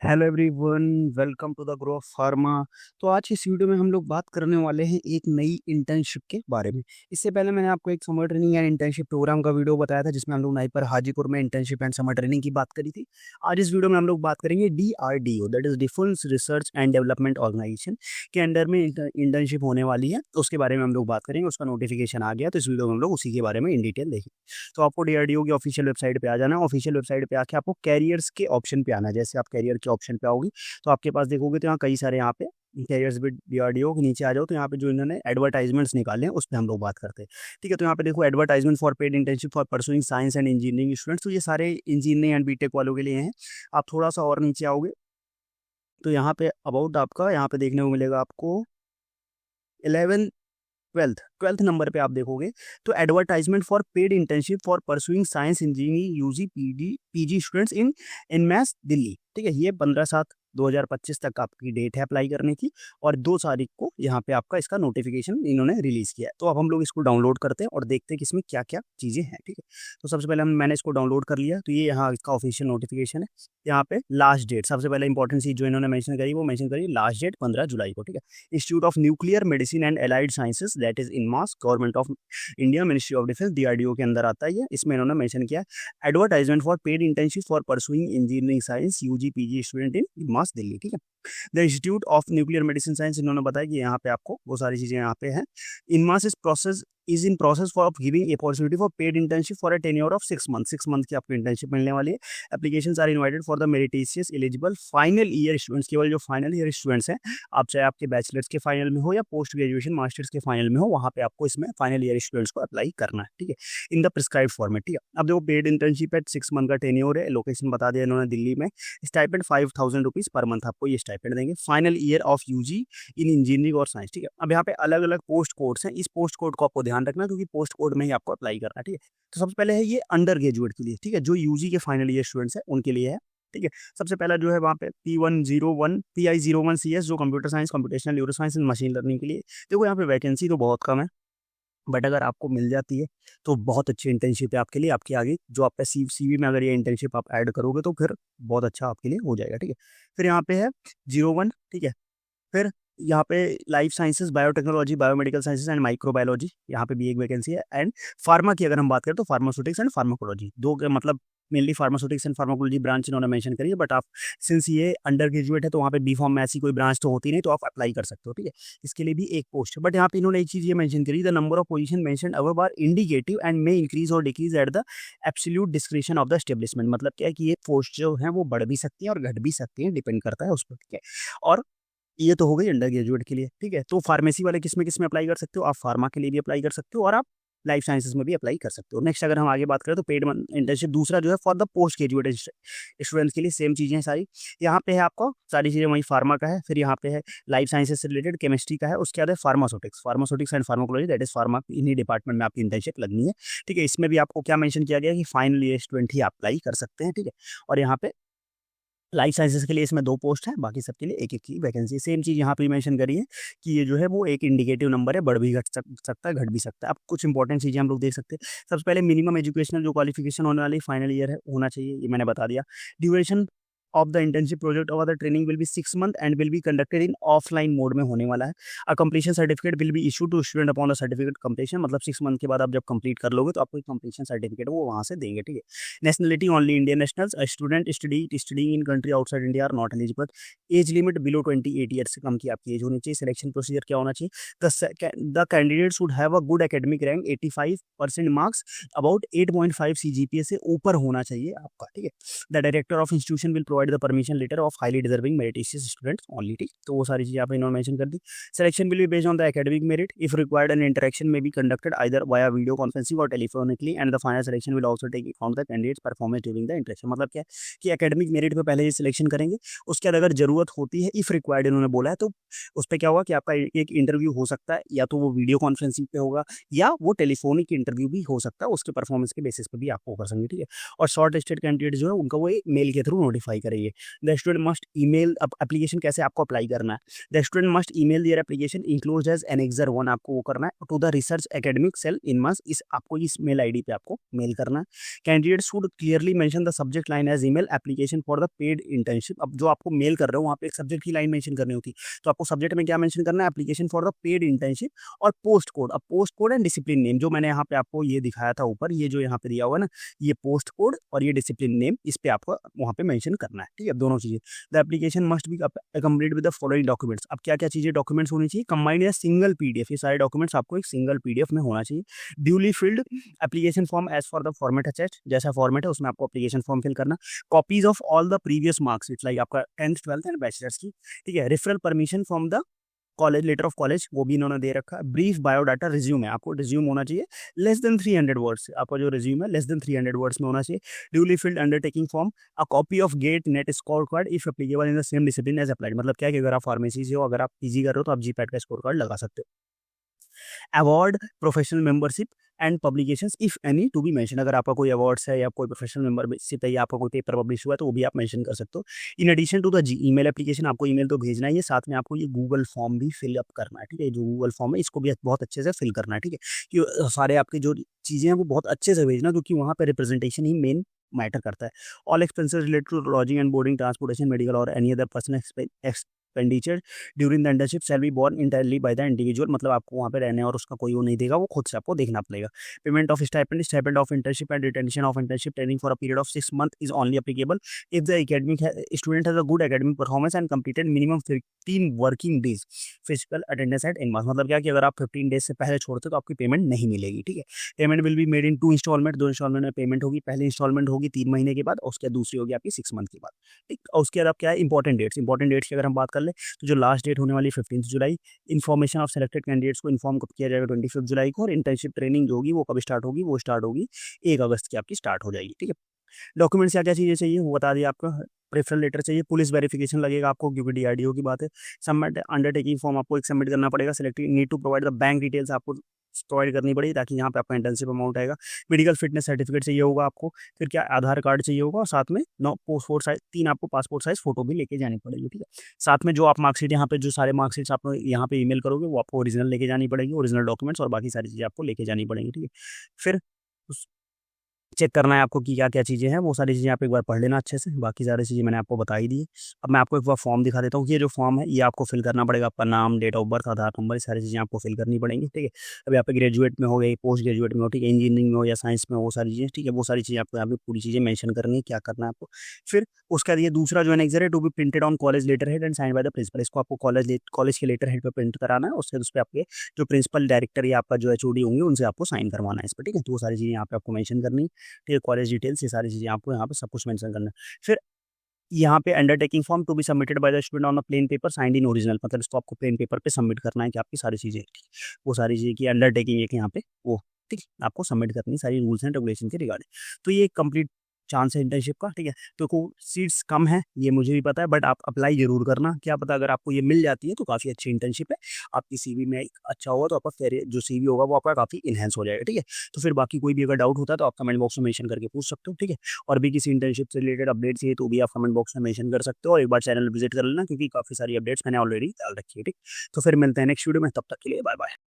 Hello everyone, welcome to the grow of pharma. तो आज की इस वीडियो में हम लोग बात करने वाले हैं एक नई इंटर्नशिप के बारे में। इससे पहले मैंने आपको एक summer training and internship programme का वीडियो बताया था जिसमें हम लोग नाइपर हाजीपुर में इंटर्नशिप एंड समर ट्रेनिंग की बात करी थी। आज इस वीडियो में हम लोग बात करेंगे DRDO, that is defence research and development organisation के अंडर में इंटर्नशिप होने वाली है। तो उसके बारे में हम लोग बात करेंगे। उसका नोटिफिकेशन आ गया तो इस वीडियो में हम लोग उसी के बारे में इन डिटेल देखेंगे। तो आपको DRDO की ऑफिशियल वेबसाइट पे आ जाना है। ऑफिशियल वेबसाइट पे आके आपको कैरियर्स के ऑप्शन पे आना है। जैसे आप कैरियर के ऑप्शन पे आओगे तो आपके पास देखोगे तो यहाँ कई सारे यहाँ पे कैरियर्स विद DRDO के नीचे आ जाओ तो यहाँ पे जो इन्होंने एडवर्टाइजमेंट्स निकाले हैं उस पर हम लोग बात करते हैं। ठीक है, तो यहाँ पे देखो advertisement for paid internship for pursuing science and engineering students. तो ये सारे इंजीनियरिंग एंड बीटेक वालों के लिए हैं। आप थोड़ा सा और नीचे आओगे तो यहाँ पे अबाउट आपका यहाँ पे देखने को मिलेगा आपको 11 ट्वेल्थ नंबर पे आप देखोगे तो advertisement for paid internship for pursuing science engineering UG PG students in INMAS Delhi. ठीक है, ये 15/7/2025 तक आपकी डेट है अप्लाई करने की और 2 तारीख को यहाँ पे आपका इसका नोटिफिकेशन इन्होंने रिलीज किया है। तो अब हम लोग इसको डाउनलोड करते हैं और देखते हैं कि इसमें क्या क्या चीज़ें हैं। ठीक है, तो सबसे पहले मैंने इसको डाउनलोड कर लिया। तो ये यहाँ इसका ऑफिशियल नोटिफिकेशन है। यहाँ पे लास्ट डेट सबसे पहले इंपॉर्टेंट चीज जो इन्होंने मेंशन करी वो मेंशन करी लास्ट डेट 15 जुलाई को। ठीक है, institute of nuclear medicine and allied sciences that is INMAS, government of India, ministry of defence, DRDO के अंदर आता है ये। इसमें इन्होंने मेंशन किया advertisement for paid internship for pursuing engineering science UG PG student in INMAS Delhi. ठीक है, the institute of nuclear medicine science इन्होंने बताया कि यहाँ पे आपको वो सारी चीजें यहाँ पे हैं। INMAS is in process for giving opportunity for paid internship for a tenure of 6 month. 6 month की आपको इंटर्नशिप मिलने वाली है। Applications are invited for the meritorious eligible final year students. केवल जो फाइनल ईयर स्टूडेंट्स हैं, आप चाहे आपके बैचलर्स के फाइनल में हो या पोस्ट ग्रेजुएशन मास्टर्स के फाइनल में हो, वहाँ पे आपको इसमें फाइनल ईयर स्टूडेंट्स को अप्लाई करना है। ठीक है, इन द प्रिस्क्राइब फॉर्मेट। ठीक है, अब देखो पेड इंटर्नशिप है, 6 मंथ का टेन्योर है, लोकेशन बता दिया इन्होंने दिल्ली में। स्टाइपेंड 5,000 रुपीज पर मंथ आपको ये स्टाइपेंड देंगे। Final year of UG in engineering और साइंस। ठीक है, अब यहाँ पे अलग अलग पोस्ट कोड्स हैं। इस पोस्ट कोड को आपको ध्यान रखना क्योंकि पोस्ट कोड में ही आपको अप्लाई करना है। ठीक है, तो सबसे पहले है ये अंडर ग्रेजुएट के लिए। ठीक है, जो यूजी के फाइनल ईयर स्टूडेंट्स हैं उनके लिए है। ठीक है, सबसे पहला जो है वहाँ पे PI01CS जो computer science, computational neuro science and machine learning के लिए। देखो यहाँ पे वैकेंसी तो बहुत कम है, बट अगर आपको मिल जाती है तो बहुत अच्छी इंटर्नशिप है आपके लिए। आपके आगे जो आपका CV में अगर ये इंटर्नशिप आप ऐड करोगे तो फिर बहुत अच्छा आपके लिए हो जाएगा। ठीक है, फिर यहाँ पे है 01। ठीक है, फिर यहाँ पे life sciences, biotechnology, biomedical sciences and microbiology, यहाँ पे भी एक वैकेंसी है। एंड फार्मा की अगर हम बात करें तो फार्मास्यूटिक्स एंड फार्माकोलॉजी, दो के मतलब mainly pharmaceutics and pharmacology branch इन्होंने मेंशन करी है। बट आप सिंस ये अंडर ग्रेजुएट है तो वहाँ पे बी फॉर्म में ऐसी कोई ब्रांच तो होती नहीं, तो आप अप्लाई कर सकते हो। ठीक है, इसके लिए भी एक पोस्ट है। बट यहाँ पे इन्होंने एक चीज ये मेंशन करी, the number of position mention above are indicative and may increase or decrease at the absolute description of the establishment. मतलब क्या है कि ये पोस्ट जो है वो बढ़ भी सकती है और घट भी सकती है, डिपेंड करता है उस पर। ठीक है, और ये तो हो गई अंडर ग्रेजुएट के लिए। ठीक है, तो फार्मेसी वाले किस में अप्लाई कर सकते हो, आप फार्मा के लिए भी अप्लाई कर सकते हो और आप लाइफ साइंसेज में भी अप्लाई कर सकते हो। नेक्स्ट अगर हम आगे बात करें तो पेड इंटर्नशिप दूसरा जो है for the post graduate students के लिए सेम चीज़ें हैं सारी। यहाँ पे है आपको सारी चीज़ें वही फार्मा का है। फिर यहाँ पे है लाइफ साइंसेज से रिलेटेड केमिस्ट्री का है। उसके बाद है pharmaceutics and pharmacology, that is pharma, इन्हीं डिपार्टमेंट में आपकी इंटर्नशिप लगनी है। ठीक है, इसमें भी आपको क्या मेंशन किया गया कि फाइनल ईयर स्टूडेंट ही अप्लाई कर सकते हैं। ठीक है, और यहाँ पे लाइफ साइंसेज के लिए इसमें 2 पोस्ट हैं, बाकी सबके लिए एक एक की वैकेंसी। सेम चीज़ यहाँ पे मेंशन करी है कि ये जो है वो एक इंडिकेटिव नंबर है, बढ़ भी घट सकता है, घट भी सकता है। अब कुछ इंपॉर्टेंट चीज़ें हम लोग देख सकते हैं। सबसे पहले मिनिमम एजुकेशनल जो क्वालिफिकेशन होने वाली फाइनल ईयर है होना चाहिए, ये मैंने बता दिया। Duration of the internship project or the training will be 6 month and will be conducted in offline mode में होने वाला है। A completion certificate will be issue to student upon the certificate completion. मतलब 6 मंथ के बाद आप जब complete कर लोगे तो आपको कंप्लीशन सर्टिफिकेट वो वहाँ से देंगे। ठीक है, nationality only Indian nationals, student studying in country outside India are not eligible. Age limit below 28 year से कम की आपकी एज होनी चाहिए। सिलेक्शन प्रोसीजर क्या होना चाहिए, the candidate should have a good academic rank, 85% marks, about 8.5 CGPA से ऊपर होना चाहिए आपका। ठीक है, the director of institution will provide the permission letter of highly deserving meritorious students only. ठीक, तो वो सारी चीजें आपने इन्होंने मेंशन कर दी। Selection will be based on the academic merit, if required an interaction may be conducted either via video conferencing or telephonically and the final selection will also take account the candidates performance during the interaction. मतलब क्या है कि academic merit पे पहले ये selection करेंगे, उसके बाद अगर जरूरत होती है, इफ रिक्वायर्ड इन्होंने बोला है, तो उस पर क्या होगा कि आपका एक इंटरव्यू हो सकता है, या तो वो वीडियो कॉन्फ्रेंसिंग पे होगा या वो टेलीफोनिक इंटरव्यू भी हो सकता है, उसके परफॉर्मेंस के बेसिस पे भी आपको कर सकेंगे। ठीक है, और शॉर्ट लिस्टेड कैंडिडेट जो है उनका वो एक मेल के थ्रू नोटिफाई करेंगे। करेंगे। द स्टूडेंट मस्ट ईमेल, अब एप्लीकेशन कैसे आपको अप्लाई करना है, the student must email their application enclose as annexure 1 आपको वो करना है to the research academic cell INMAS, इस आपको इस मेल आईडी पे आपको मेल करना है। Candidate should clearly mention the subject line as email application for the paid internship. अब जो आपको मेल कर रहे हो वहाँ पे एक सब्जेक्ट की लाइन मेंशन करनी होती है, तो आपको सब्जेक्ट में क्या मेंशन करना है, application for the paid internship और पोस्ट कोड। अब post code and discipline name जो मैंने यहाँ पे आपको ये दिखाया था ऊपर, ये जो यहाँ पे दिया हुआ है ना, ये पोस्ट कोड और ये डिसिप्लिन नेम, इस पे आपको वहाँ पे मेंशन करना है, ठीक है, दोनों चीजें। The application must be complete with the following documents. अब क्या क्या चीजें डॉक्यूमेंट्स होनी चाहिए, कंबाइंड या सिंगल पीडीएफ, ये सारे डॉक्यूमेंट्स आपको एक सिंगल पीडीएफ में होना चाहिए। Duly filled application form as for the format attached, जैसा फॉर्मेट है उसमें आपको एप्लीकेशन फॉर्म फिल करना। Copies of all the previous marks like आपका 10th 12th एंड बैचलर्स की, ठीक है। Referral permission from the college, letter of college वो भी इन्होंने दे रखा है। ब्रीफ बायोडाटा रिज्यूम है, आपको रिज्यूम होना चाहिए लेस देन 300 वर्ड्स, आपका जो रिज्यूम है लेस देन 300 वर्ड्स में होना चाहिए। Duly filled undertaking form, a copy of GATE NET score card if applicable in the same discipline as applied. मतलब क्या है कि अगर आप फार्मेसी से हो, अगर आप पीजी कर रहे हो तो आप जीपैट का स्कोर कार्ड लगा सकते हो। Award, professional membership and publications if any to be mention, अगर आपका कोई अवार्ड्स है या कोई प्रोफेशनल मेंबरशिप है या आपका कोई पेपर पब्लिश हुआ है तो वो भी आप मेंशन कर सकते हो। In addition to the email application, आपको ईमेल तो भेजना ही है, साथ में आपको ये गूगल फॉर्म भी फिल अप करना है, ठीक है। जो गूगल फॉर्म है इसको भी बहुत अच्छे से फिल करना है, ठीक है। कि सारे आपके जो चीज़ें हैं वो बहुत अच्छे से भेजना, क्योंकि वहाँ पर रिप्रेजेंटेशन ही मेन मैटर करता है। All expenses related to lodging and boarding, transportation, medical और any other personal expenditure during the internship shall be borne entirely by the individual, मतलब आपको वहाँ पे रहने और उसका कोई वो नहीं देगा, वो खुद से आपको देखना पड़ेगा। Payment of stipend, stipend of internship and retention of internship training for a period of 6 month is only applicable if the academic student has a good academic performance and completed minimum 15 working days physical attendance eight in month. मतलब क्या कि अगर आप 15 days से पहले छोड़ते तो आपकी पेमेंट नहीं मिलेगी, ठीक है। Payment will be made in 2 instalment, 2 instalment में पेमेंट होगी। पहली इंस्टॉलमेंट होगी 3 महीने के बाद और उसके बाद दूसरी होगी आपकी 6 मंथ के बाद, ठीक। और उसके बाद आप क्या है इंपॉर्टेंट डेट्स की अगर हम बात कर ले तो जो लास्ट डेट होने वाली 15 जुलाई, इन्फॉर्मेशन ऑफ सेलेक्टेड कैंडिडेट्स को इन्फॉर्म कब किया जाएगा 25 जुलाई को, और इंटर्नशिप ट्रेनिंग जो होगी वो कब स्टार्ट होगी, वो स्टार्ट होगी 1 अगस्त की आपकी स्टार्ट हो जाएगी, ठीक है। डॉक्यूमेंट्स क्या क्या चीज़ें चाहिए वो बता दिया आपका। प्रेफरल लेटर चाहिए, पुलिस वेरिफिकेशन लगेगा आपको क्योंकि डीआरडीओ की बात है। सबमिट अंडरटेकिंग फॉर्म आपको एक सबमिट करना पड़ेगा। Selected need to provide the bank details आपको प्रोवाइड करनी पड़ेगी ताकि यहाँ पे आपका इंटर्नशिप अमाउंट आएगा। मेडिकल फिटनेस सर्टिफिकेट चाहिए होगा आपको, फिर क्या आधार कार्ड चाहिए होगा और साथ में 9 पासपोर्ट साइज 3 आपको पासपोर्ट साइज फोटो भी लेके जानी पड़ेगी, ठीक है। साथ में जो आप मार्कशीट यहाँ पे जो सारे मार्कशीट्स आप यहाँ पे ईमेल करोगे वो आपको ओरिजिनल लेके जानी पड़ेगी, ओरिजिनल डॉक्यूमेंट्स और बाकी सारी चीज़ें आपको लेके जानी पड़ेंगी, ठीक है। फिर चेक करना है आपको कि क्या-क्या चीज़ें हैं, वो सारी चीज़ें आप एक बार पढ़ लेना अच्छे से, बाकी सारी चीज़ें मैंने आपको बता ही दी है। अब मैं आपको एक बार फॉर्म दिखा देता हूँ कि ये जो फॉर्म है, ये आपको फिल करना पड़ेगा, आपका नाम, date of birth, Aadhaar number, ये सारी चीज़ें आपको फिल करनी पड़ेंगी, ठीक है। अभी आप ग्रेजुएट में हो गए, पोस्ट ग्रेजुएट में हो, ठीक है, इंजीनियरिंग में हो या साइंस में हो, वो सारी चीज़ें, ठीक है, वो सारी चीज़ें आपको यहाँ पे पूरी चीज़ें मेंशन करनी है, क्या करना है आपको। फिर उसका ये दूसरा जो एनेक्सर है to be printed on college letterhead and signed by the principal, इसको आपको कॉलेज के लेटर हेड पे प्रिंट कराना है, उसके उस पे आपके जो प्रिंसिपल, डायरेक्टर या आपका जो एचओडी होंगे उनसे आपको साइन करवाना है इस पे, ठीक है। तो वो सारी चीज़ें यहाँ पे आपको मेंशन करनी है, ठीक है। कॉलेज डिटेल्स ये सारी चीज़ें आपको यहाँ पे सब कुछ मेंशन करना है। फिर यहाँ पे undertaking form to be submitted by the student on a plain paper signed in original, मतलब इसको आपको प्लेन पेपर पे सबमिट करना है कि आपकी सारी चीज़ें, वो सारी चीज़ें की अंडरटेकिंग एक यहाँ पे वो, ठीक है, आपको सबमिट करनी है सारी रूल्स एंड रेगुलेशन के रिगार्डिंग। तो ये कंप्लीट चांस है इंटर्नशिप का, ठीक है। तो को सीट्स कम है ये मुझे भी पता है, बट आप अप्लाई जरूर करना, क्या पता अगर आपको ये मिल जाती है तो काफ़ी अच्छी इंटर्नशिप है, आपकी सीवी में अच्छा होगा तो आपका फिर जो सीवी होगा वो आपका काफ़ी इन्हेंस हो जाएगा, ठीक है। तो फिर बाकी कोई भी अगर डाउट होता है तो आप कमेंट बॉक्स में मेंशन करके पूछ सकते हो, ठीक है। और भी किसी इंटर्नशिप से रिलेटेड अपडेट चाहिए तो भी आप कमेंट बॉक्स में मेंशन कर सकते हो, और एक बार चैनल विजिट कर लेना क्योंकि काफ़ी सारी अपडेट्स मैंने ऑलरेडी डाल रखी है, ठीक। तो फिर मिलते हैं नेक्स्ट वीडियो में, तब तक के लिए बाय बाय।